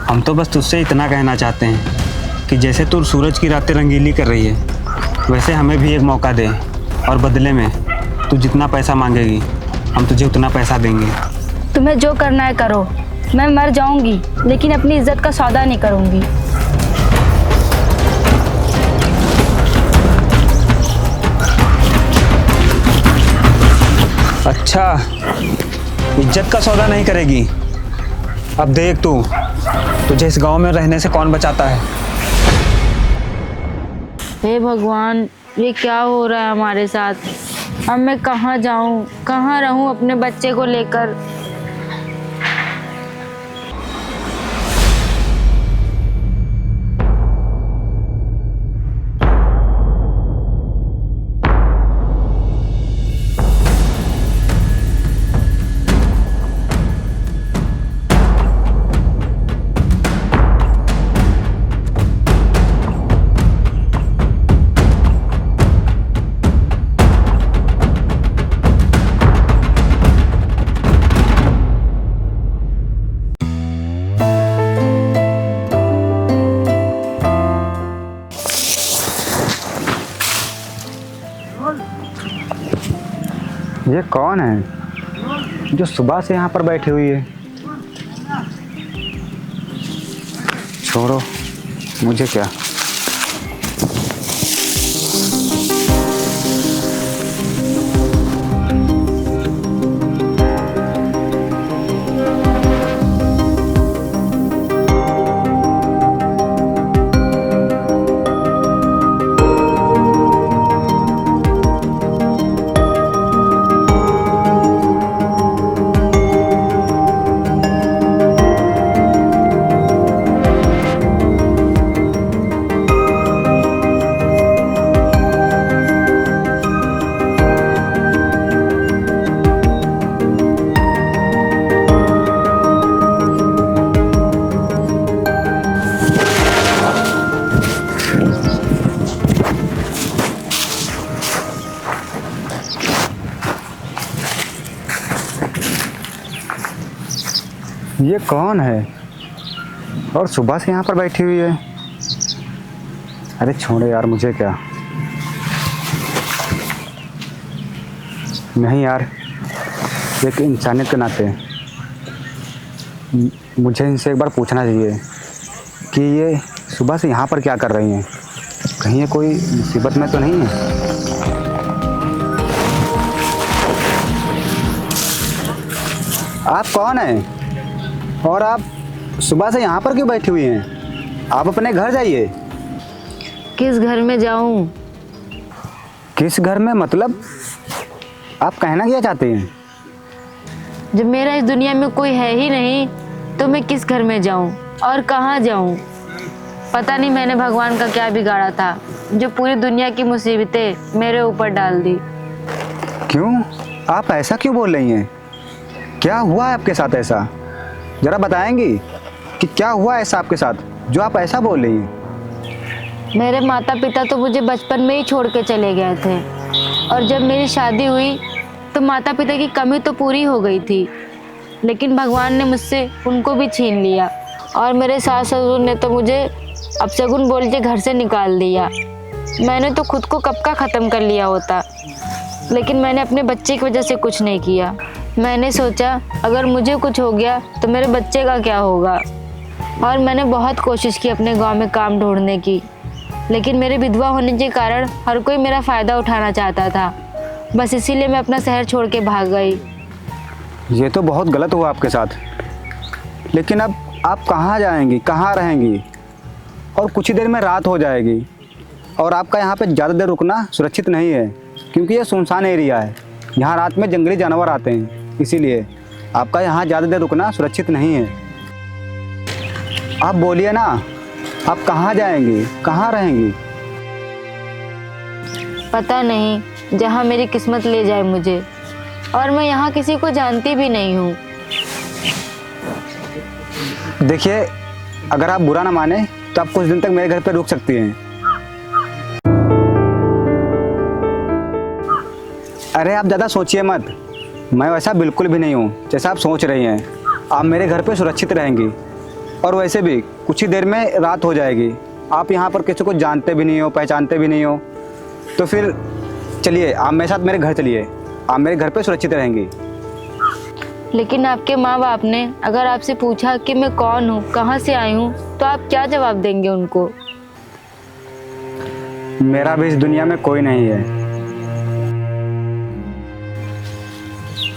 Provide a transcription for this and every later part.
हम तो बस तुझसे इतना कहना चाहते हैं कि जैसे तू सूरज की रातें रंगीली कर रही है, वैसे हमें भी एक मौका दे और बदले में तू जितना पैसा मांगेगी हम तुझे उतना पैसा देंगे। तुम्हें जो करना है करो, मैं मर जाऊंगी लेकिन अपनी इज्जत का सौदा नहीं करूंगी। अच्छा, इज्जत का सौदा नहीं करेगी? अब देख तू, तुझे इस गांव में रहने से कौन बचाता है। हे भगवान, ये क्या हो रहा है हमारे साथ? अब मैं कहाँ जाऊँ, कहाँ रहूँ अपने बच्चे को लेकर? ये कौन है जो सुबह से यहाँ पर बैठी हुई है? छोड़ो, मुझे क्या। ये कौन है और सुबह से यहाँ पर बैठी हुई है? अरे छोड़ो यार, मुझे क्या। नहीं यार, एक इंसानियत के नाते मुझे इनसे एक बार पूछना चाहिए कि ये सुबह से यहाँ पर क्या कर रही हैं। कहीं ये कोई मुसीबत में तो नहीं है? आप कौन हैं और आप सुबह से यहाँ पर क्यों बैठी हुई हैं? आप अपने घर जाइए। किस घर में जाऊं? किस घर में मतलब? आप कहना क्या चाहते हैं? जब मेरा इस दुनिया में कोई है ही नहीं तो मैं किस घर में जाऊं और कहाँ जाऊं? पता नहीं मैंने भगवान का क्या बिगाड़ा था जो पूरी दुनिया की मुसीबतें मेरे ऊपर डाल दी। क्यों? आप ऐसा क्यों बोल रही हैं? क्या हुआ है आपके साथ ऐसा? जरा बताएंगी कि क्या हुआ ऐसा आपके साथ जो आप ऐसा बोल रही हैं? मेरे माता पिता तो मुझे बचपन में ही छोड़ के चले गए थे और जब मेरी शादी हुई तो माता पिता की कमी तो पूरी हो गई थी, लेकिन भगवान ने मुझसे उनको भी छीन लिया और मेरे सास ससुर ने तो मुझे अपशगुन बोल के घर से निकाल दिया। मैंने तो खुद को कब का ख़त्म कर लिया होता, लेकिन मैंने अपने बच्चे की वजह से कुछ नहीं किया। मैंने सोचा अगर मुझे कुछ हो गया तो मेरे बच्चे का क्या होगा, और मैंने बहुत कोशिश की अपने गांव में काम ढूंढने की, लेकिन मेरे विधवा होने के कारण हर कोई मेरा फ़ायदा उठाना चाहता था। बस इसीलिए मैं अपना शहर छोड़ के भाग गई। ये तो बहुत गलत हुआ आपके साथ, लेकिन अब आप कहाँ जाएंगी, कहाँ रहेंगी? और कुछ ही देर में रात हो जाएगी और आपका यहाँ पे ज़्यादा देर रुकना सुरक्षित नहीं है, क्योंकि ये सुनसान एरिया है। यहाँ रात में जंगली जानवर आते हैं, इसीलिए आपका यहाँ ज़्यादा देर रुकना सुरक्षित नहीं है। आप बोलिए ना, आप कहाँ जाएंगी, कहाँ रहेंगी? पता नहीं, जहाँ मेरी किस्मत ले जाए मुझे, और मैं यहाँ किसी को जानती भी नहीं हूँ। देखिए, अगर आप बुरा ना माने तो आप कुछ दिन तक मेरे घर पे रुक सकती हैं। अरे आप ज़्यादा सोचिए मत, मैं वैसा बिल्कुल भी नहीं हूँ जैसा आप सोच रही हैं। आप मेरे घर पे सुरक्षित रहेंगी। और वैसे भी कुछ ही देर में रात हो जाएगी। आप यहाँ पर किसी को जानते भी नहीं हो, पहचानते भी नहीं हो, तो फिर चलिए आप मेरे साथ मेरे घर चलिए, आप मेरे घर पे सुरक्षित रहेंगी। लेकिन आपके माँ बाप ने अगर आपसे पूछा कि मैं कौन हूँ, कहाँ से आई हूँ, तो आप क्या जवाब देंगे उनको? मेरा भी इस दुनिया में कोई नहीं है।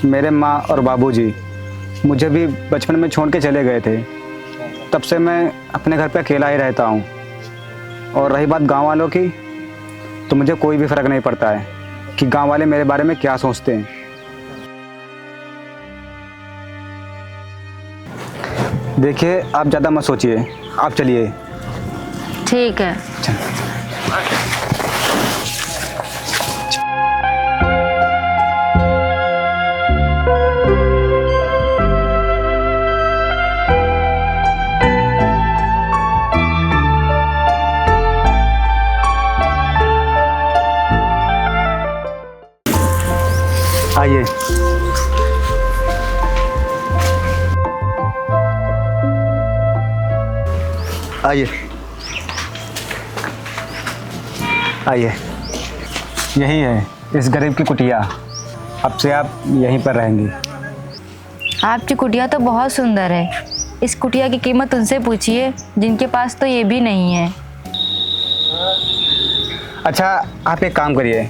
मेरे माँ और बाबूजी मुझे भी बचपन में छोड़ के चले गए थे, तब से मैं अपने घर पे अकेला ही रहता हूँ। और रही बात गांव वालों की, तो मुझे कोई भी फ़र्क नहीं पड़ता है कि गांव वाले मेरे बारे में क्या सोचते हैं। देखिए आप ज़्यादा मत सोचिए, आप चलिए। ठीक है। आइए। आइए आइए, यही है इस गरीब की कुटिया। अब से आप यहीं पर रहेंगी। आपकी कुटिया तो बहुत सुंदर है। इस कुटिया की कीमत उनसे पूछिए जिनके पास तो ये भी नहीं है। अच्छा आप एक काम करिए,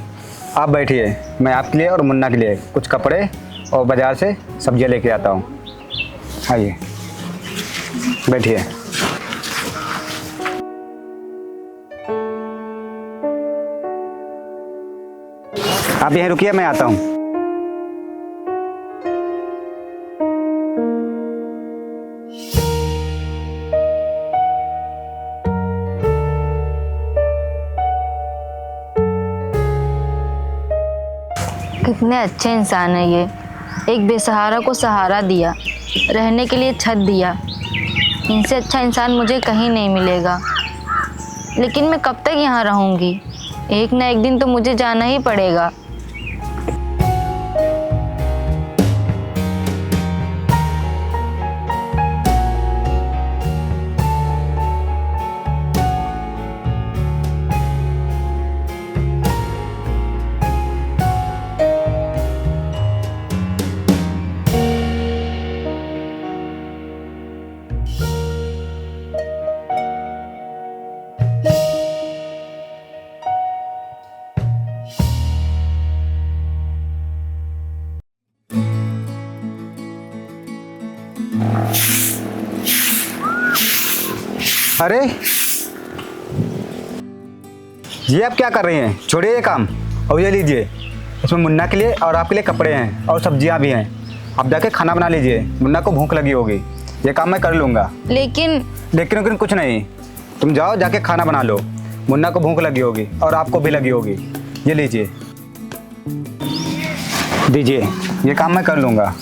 आप बैठिए, मैं आपके लिए और मुन्ना के लिए कुछ कपड़े और बाज़ार से सब्जियां लेके आता हूँ। आइए बैठिए। आप यहीं रुकिए, मैं आता हूँ। कितने अच्छे इंसान है ये। एक बेसहारा को सहारा दिया, रहने के लिए छत दिया। इनसे अच्छा इंसान मुझे कहीं नहीं मिलेगा। लेकिन मैं कब तक यहाँ रहूँगी? एक ना एक दिन तो मुझे जाना ही पड़ेगा। अरे ये आप क्या कर रही हैं? छोड़िए ये काम और ये लीजिए, इसमें मुन्ना के लिए और आपके लिए कपड़े हैं और सब्जियां भी हैं। आप जाके खाना बना लीजिए, मुन्ना को भूख लगी होगी। ये काम मैं कर लूँगा। लेकिन कुछ नहीं, तुम जाओ जाके खाना बना लो। मुन्ना को भूख लगी होगी और आपको भी लगी होगी। ये लीजिए, दीजिए, ये काम मैं कर लूँगा।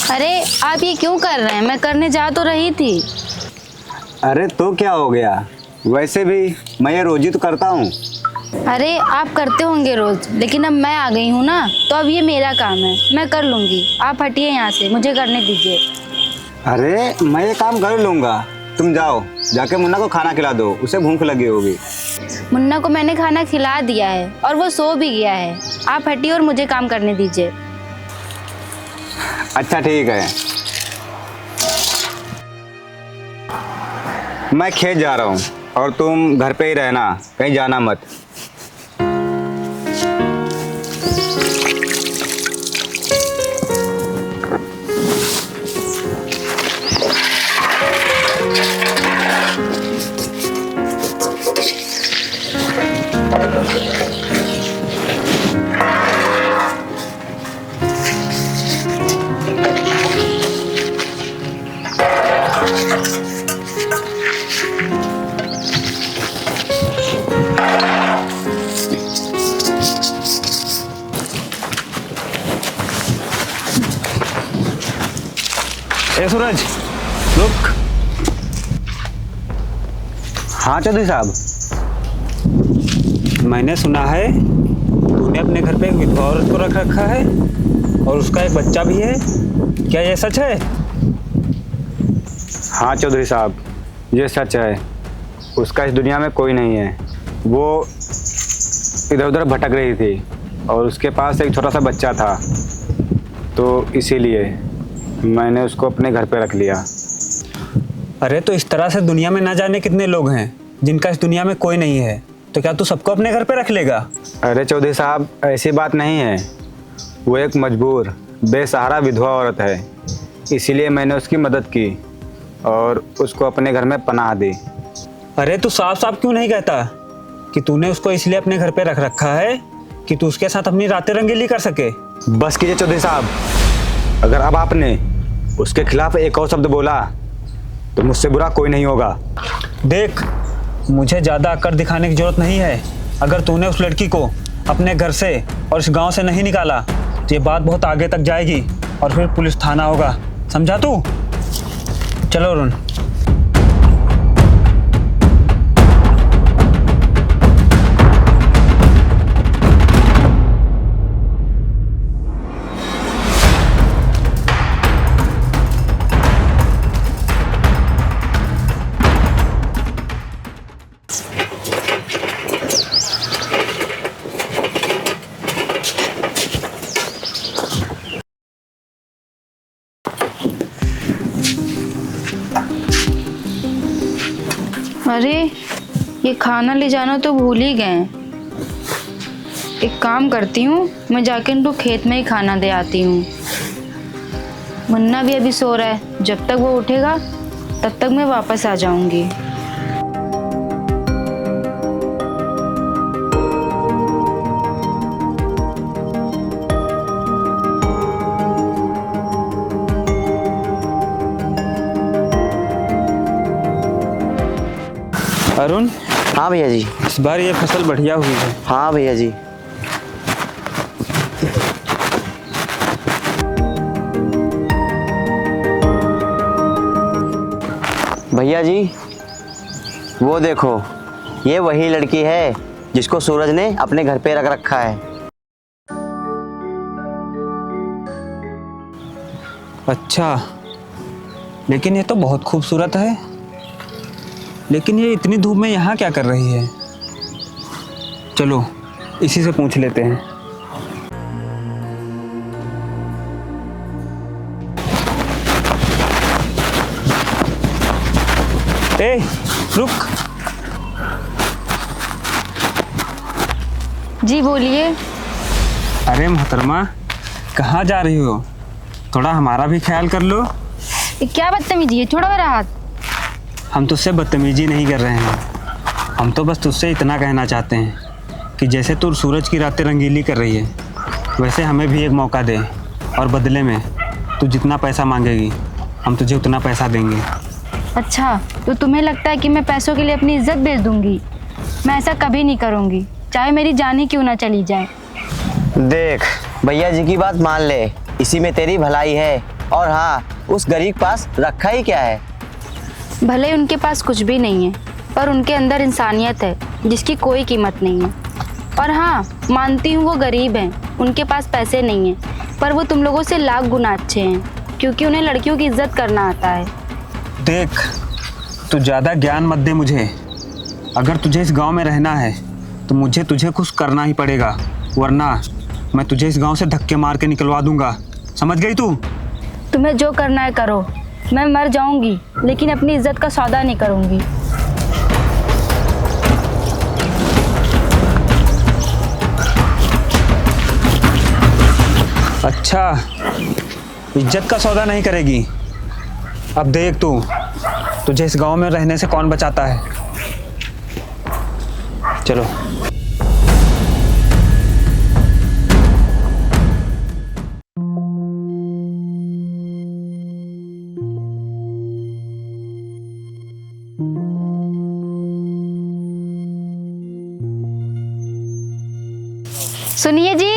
अरे आप ये क्यों कर रहे हैं? मैं करने जा तो रही थी। अरे तो क्या हो गया, वैसे भी मैं ये रोज ही तो करता हूँ। अरे आप करते होंगे रोज, लेकिन अब मैं आ गई हूँ ना, तो अब ये मेरा काम है, मैं कर लूँगी। आप हटिए यहाँ से, मुझे करने दीजिए। अरे मैं ये काम कर लूँगा, तुम जाओ जाके मुन्ना को खाना खिला दो, उसे भूख लगी होगी। मुन्ना को मैंने खाना खिला दिया है और वो सो भी गया है। आप हटिए और मुझे काम करने दीजिए। अच्छा ठीक है, मैं खेत जा रहा हूँ और तुम घर पे ही रहना, कहीं जाना मत। ए सूरज, रुक। हाँ चौधरी साहब, मैंने सुना है तूने अपने घर पे एक विधवा औरत को रख रखा है और उसका एक बच्चा भी है, क्या ये सच है? हाँ चौधरी साहब, ये सच है। उसका इस दुनिया में कोई नहीं है। वो इधर उधर भटक रही थी और उसके पास एक छोटा सा बच्चा था, तो इसीलिए मैंने उसको अपने घर पे रख लिया। अरे तो इस तरह से दुनिया में ना जाने कितने लोग हैं जिनका इस दुनिया में कोई नहीं है, तो क्या तू सबको अपने घर पे रख लेगा? अरे चौधरी साहब, ऐसी बात नहीं है। वो एक मजबूर बेसहारा विधवा औरत है, इसीलिए मैंने उसकी मदद की और उसको अपने घर में पनाह दी। अरे तू साफ साफ क्यों नहीं कहता कि तूने उसको इसलिए अपने घर पे रख रखा है कि तू उसके साथ अपनी रातें रंगीली कर सके? बस कीजिए चौधरी साहब, अगर अब आपने उसके खिलाफ एक और शब्द बोला तो मुझसे बुरा कोई नहीं होगा। देख, मुझे ज़्यादा अकड़ दिखाने की जरूरत नहीं है। अगर तूने उस लड़की को अपने घर से और इस गांव से नहीं निकाला तो ये बात बहुत आगे तक जाएगी और फिर पुलिस थाना होगा, समझा तू? चलो अरुण। अरे ये खाना ले जाना तो भूल ही गए। एक काम करती हूँ, मैं जाके इनको खेत में ही खाना दे आती हूँ। मुन्ना भी अभी सो रहा है, जब तक वो उठेगा तब तक मैं वापस आ जाऊंगी। अरुण, हाँ भैया जी। इस बार ये फसल बढ़िया हुई है। हाँ भैया जी। भैया जी, वो देखो, ये वही लड़की है जिसको सूरज ने अपने घर पे रख रखा है। अच्छा, लेकिन ये तो बहुत खूबसूरत है। लेकिन ये इतनी धूप में यहाँ क्या कर रही है? चलो इसी से पूछ लेते हैं। ए, रुक। जी बोलिए। अरे मोहतरमा, कहाँ जा रही हो? थोड़ा हमारा भी ख्याल कर लो। ये क्या बदतमीजी है, छोड़ो मेरा हाथ। हम तुझसे बदतमीजी नहीं कर रहे हैं, हम तो बस तुझसे इतना कहना चाहते हैं कि जैसे तू सूरज की रातें रंगीली कर रही है, वैसे हमें भी एक मौका दे और बदले में तू जितना पैसा मांगेगी हम तुझे उतना पैसा देंगे। अच्छा, तो तुम्हें लगता है कि मैं पैसों के लिए अपनी इज्जत बेच दूंगी? मैं ऐसा कभी नहीं करूंगी, चाहे मेरी जान ही क्यों ना चली जाए। देख, भैया जी की बात मान ले, इसी में तेरी भलाई है। और हाँ, उस गरीब पास रखा ही क्या है? भले उनके पास कुछ भी नहीं है, पर उनके अंदर इंसानियत है जिसकी कोई कीमत नहीं है। और हाँ, मानती हूँ वो गरीब हैं, उनके पास पैसे नहीं हैं, पर वो तुम लोगों से लाख गुना अच्छे हैं, क्योंकि उन्हें लड़कियों की इज्जत करना आता है। देख, तू ज़्यादा ज्ञान मत दे मुझे। अगर तुझे इस गांव में रहना है तो मुझे तुझे कुछ करना ही पड़ेगा, वरना मैं तुझे इस गांव से धक्के मार के निकलवा दूंगा, समझ गई तू? तुम्हें जो करना है करो, मैं मर जाऊंगी लेकिन अपनी इज्जत का सौदा नहीं करूंगी। अच्छा, इज्जत का सौदा नहीं करेगी। अब देख तू, तुझे इस गांव में रहने से कौन बचाता है। चलो। सुनिए जी।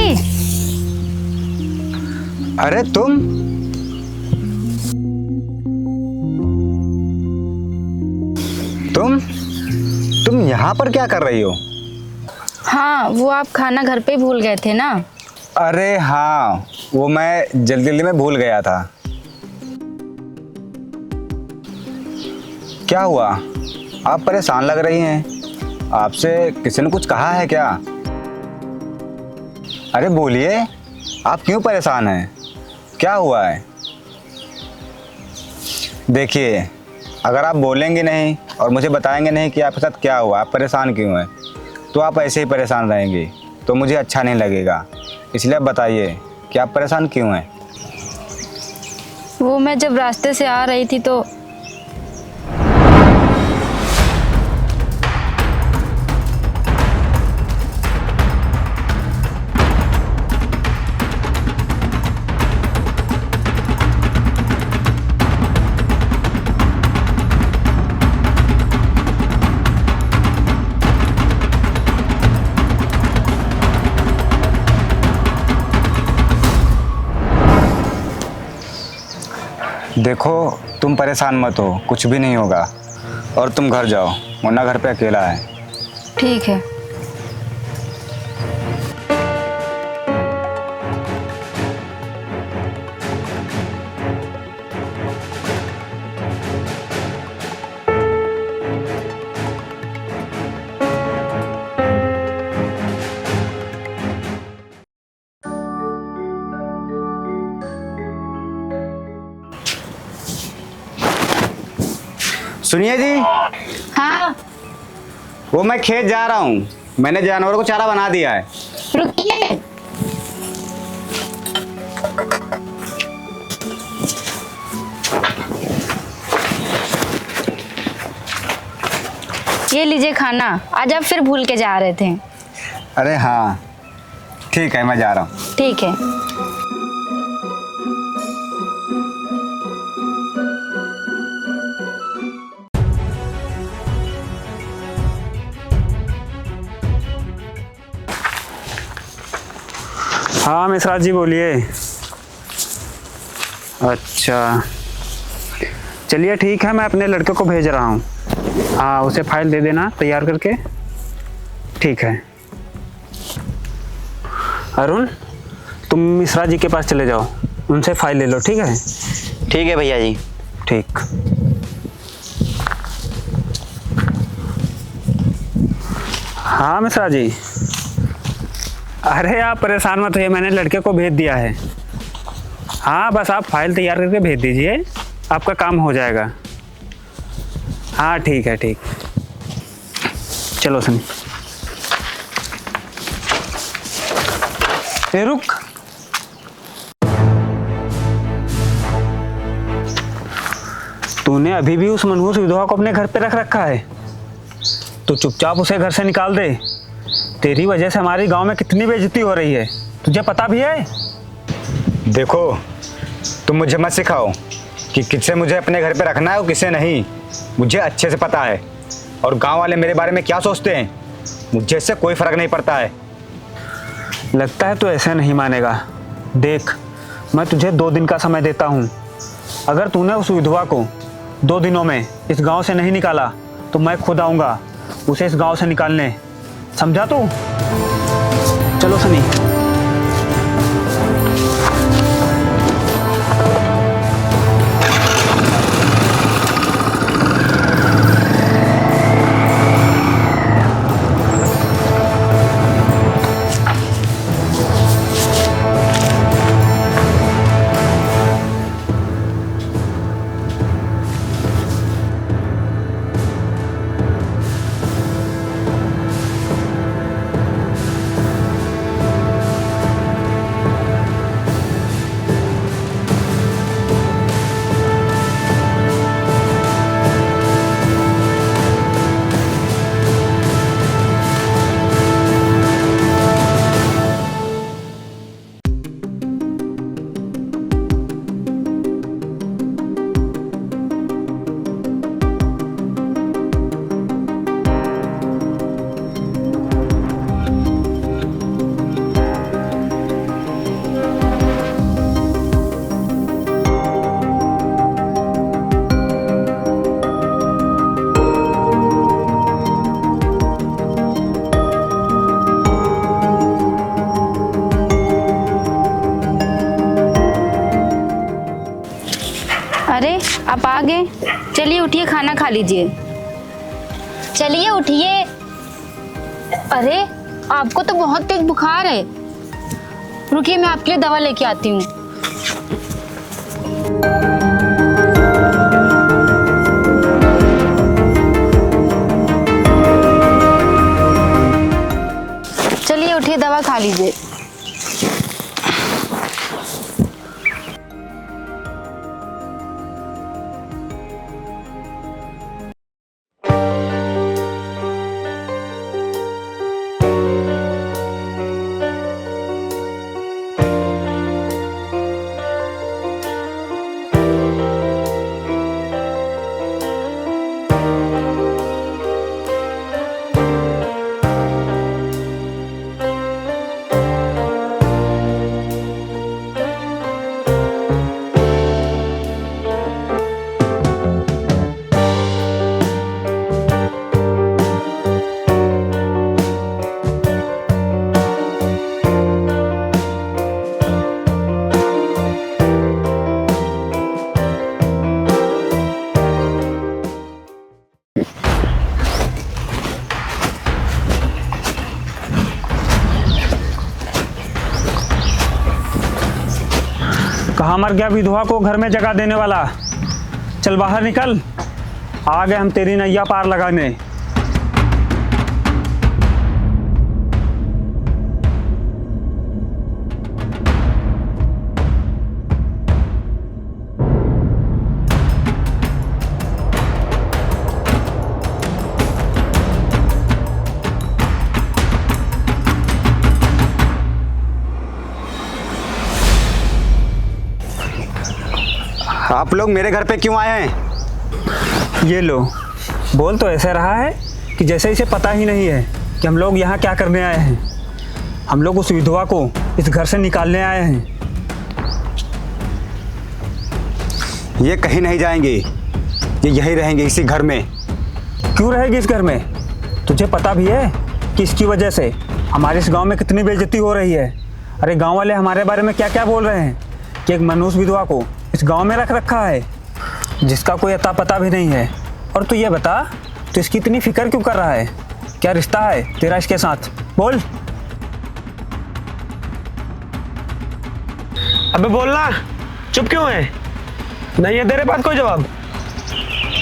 अरे तुम यहाँ पर क्या कर रही हो? हाँ, वो आप खाना घर पे भूल गए थे ना। अरे हाँ, वो मैं जल्दी में भूल गया था। क्या हुआ? आप परेशान लग रही हैं। आपसे किसी ने कुछ कहा है क्या? अरे बोलिए, आप क्यों परेशान हैं? क्या हुआ है? देखिए, अगर आप बोलेंगे नहीं और मुझे बताएंगे नहीं कि आपके साथ क्या हुआ, आप परेशान क्यों हैं, तो आप ऐसे ही परेशान रहेंगे, तो मुझे अच्छा नहीं लगेगा। इसलिए आप बताइए कि आप परेशान क्यों हैं। वो मैं जब रास्ते से आ रही थी तो देखो, तुम परेशान मत हो, कुछ भी नहीं होगा। और तुम घर जाओ, मुन्ना घर पे अकेला है। ठीक है। सुनिए जी, हाँ, वो मैं खेत जा रहा हूँ। मैंने जानवरों को चारा बना दिया है। रुकिए। ये लीजिए खाना। आज आप फिर भूल के जा रहे थे। अरे हाँ, ठीक है, मैं जा रहा हूँ। ठीक है। हाँ मिश्रा जी बोलिए। अच्छा, चलिए ठीक है, मैं अपने लड़के को भेज रहा हूँ। हाँ, उसे फाइल दे देना तैयार करके। ठीक है। अरुण, तुम मिश्रा जी के पास चले जाओ, उनसे फाइल ले लो। ठीक है? ठीक है भैया जी। ठीक। हाँ मिश्रा जी। अरे आप परेशान मत होइए, मैंने लड़के को भेज दिया है। हाँ, बस आप फाइल तैयार करके भेज दीजिए, आपका काम हो जाएगा। हाँ ठीक है, ठीक। चलो सनी। ए रुक। तूने अभी भी उस मनहूस विधवा को अपने घर पे रख रखा है। तू चुपचाप उसे घर से निकाल दे। तेरी वजह से हमारे गांव में कितनी बेइज्जती हो रही है, तुझे पता भी है? देखो, तुम मुझे मत सिखाओ कि किससे मुझे अपने घर पे रखना है और किससे नहीं। मुझे अच्छे से पता है, और गांव वाले मेरे बारे में क्या सोचते हैं, मुझे इससे कोई फर्क नहीं पड़ता है। लगता है तू ऐसे नहीं मानेगा। देख, मैं तुझे 2 दिन का समय देता हूँ। अगर तूने उस विधवा को 2 दिनों में इस गांव से नहीं निकाला तो मैं खुद आऊँगा उसे इस गांव से निकालने। समझा तू? चलो सनी। आप आ गए। चलिए उठिए, खाना खा लीजिए। चलिए उठिए। अरे आपको तो बहुत तेज बुखार है। रुकिए, मैं आपके लिए दवा लेके आती हूँ। चलिए उठिए, दवा खा लीजिए। कहाँ मर गया विधवा को घर में जगह देने वाला? चल बाहर निकल, आ गए हम तेरी नैया पार लगाने। आप लोग मेरे घर पे क्यों आए हैं? ये लो, बोल तो ऐसे रहा है कि जैसे इसे पता ही नहीं है कि हम लोग यहाँ क्या करने आए हैं। हम लोग उस विधवा को इस घर से निकालने आए हैं। ये कहीं नहीं जाएंगे, ये यहीं रहेंगे इसी घर में। क्यों रहेगी इस घर में? तुझे पता भी है कि इसकी वजह से हमारे इस गांव में कितनी बेइज्जती हो रही है। अरे गांव वाले हमारे बारे में क्या क्या बोल रहे हैं कि एक मनुष्य विधवा को इस गांव में रख रखा है जिसका कोई अता पता भी नहीं है। और तू ये बता, तो इसकी इतनी फिक्र क्यों कर रहा है? क्या रिश्ता है तेरा इसके साथ? बोल। अबे बोलना, चुप क्यों है? नहीं है तेरे पास कोई जवाब?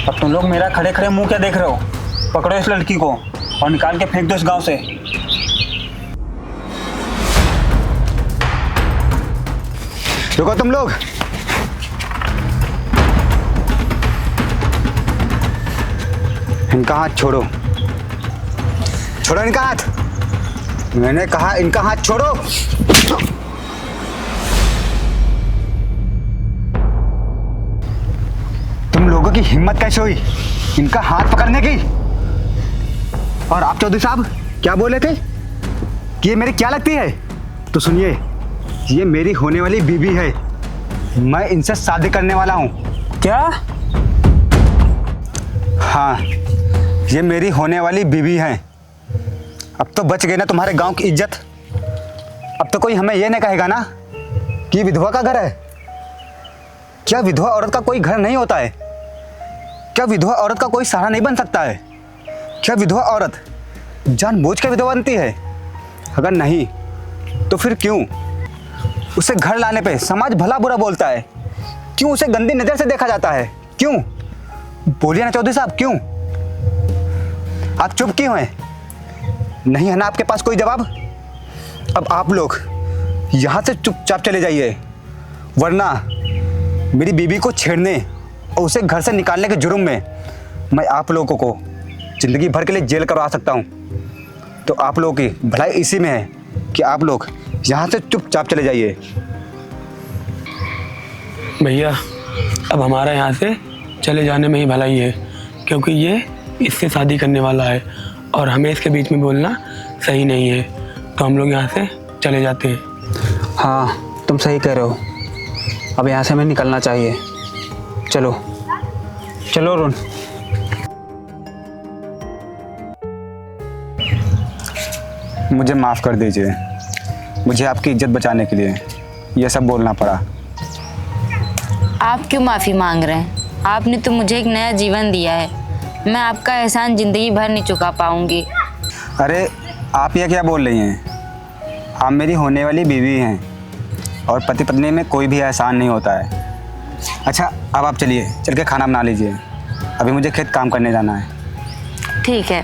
अब तुम लोग मेरा खड़े खड़े मुंह क्या देख रहे हो? पकड़ो इस लड़की को और निकाल के फेंक दो इस गांव से। रुको तुम लोग। इनका हाथ छोड़ो, छोड़ो इनका हाथ। मैंने कहा इनका हाथ छोड़ो। तुम लोगों की हिम्मत कैसे हुई इनका हाथ पकड़ने की? और आप चौधरी साहब क्या बोले थे कि ये मेरी क्या लगती है? तो सुनिए, ये मेरी होने वाली बीवी है। मैं इनसे शादी करने वाला हूँ। क्या? हाँ, ये मेरी होने वाली बीवी है। अब तो बच गई ना तुम्हारे गांव की इज्जत। अब तो कोई हमें ये नहीं कहेगा ना कि विधवा का घर है। क्या विधवा औरत का कोई घर नहीं होता है? क्या विधवा औरत का कोई सहारा नहीं बन सकता है? क्या विधवा औरत जानबूझ के विधवा बनती है? अगर नहीं तो फिर क्यों उसे घर लाने पे समाज भला बुरा बोलता है? क्यों उसे गंदी नजर से देखा जाता है? क्यों? बोलिए ना चौधरी साहब, क्यों? आप चुप क्यों हैं? नहीं है ना आपके पास कोई जवाब? अब आप लोग यहाँ से चुपचाप चले जाइए, वरना मेरी बीवी को छेड़ने और उसे घर से निकालने के जुर्म में मैं आप लोगों को जिंदगी भर के लिए जेल करवा सकता हूँ। तो आप लोगों की भलाई इसी में है कि आप लोग यहाँ से चुपचाप चले जाइए। भैया, अब हमारा यहाँ से चले जाने में ही भलाई है, क्योंकि ये इससे शादी करने वाला है और हमें इसके बीच में बोलना सही नहीं है। तो हम लोग यहाँ से चले जाते हैं। हाँ, तुम सही कह रहे हो। अब यहाँ से हमें निकलना चाहिए। चलो चलो अरुण। मुझे माफ़ कर दीजिए, मुझे आपकी इज्जत बचाने के लिए यह सब बोलना पड़ा। आप क्यों माफ़ी मांग रहे हैं? आपने तो मुझे एक नया जीवन दिया है। मैं आपका एहसान ज़िंदगी भर नहीं चुका पाऊंगी। अरे आप ये क्या बोल रही हैं? आप मेरी होने वाली बीवी हैं और पति पत्नी में कोई भी एहसान नहीं होता है। अच्छा अब आप चलिए, चल के खाना बना लीजिए। अभी मुझे खेत काम करने जाना है। ठीक है।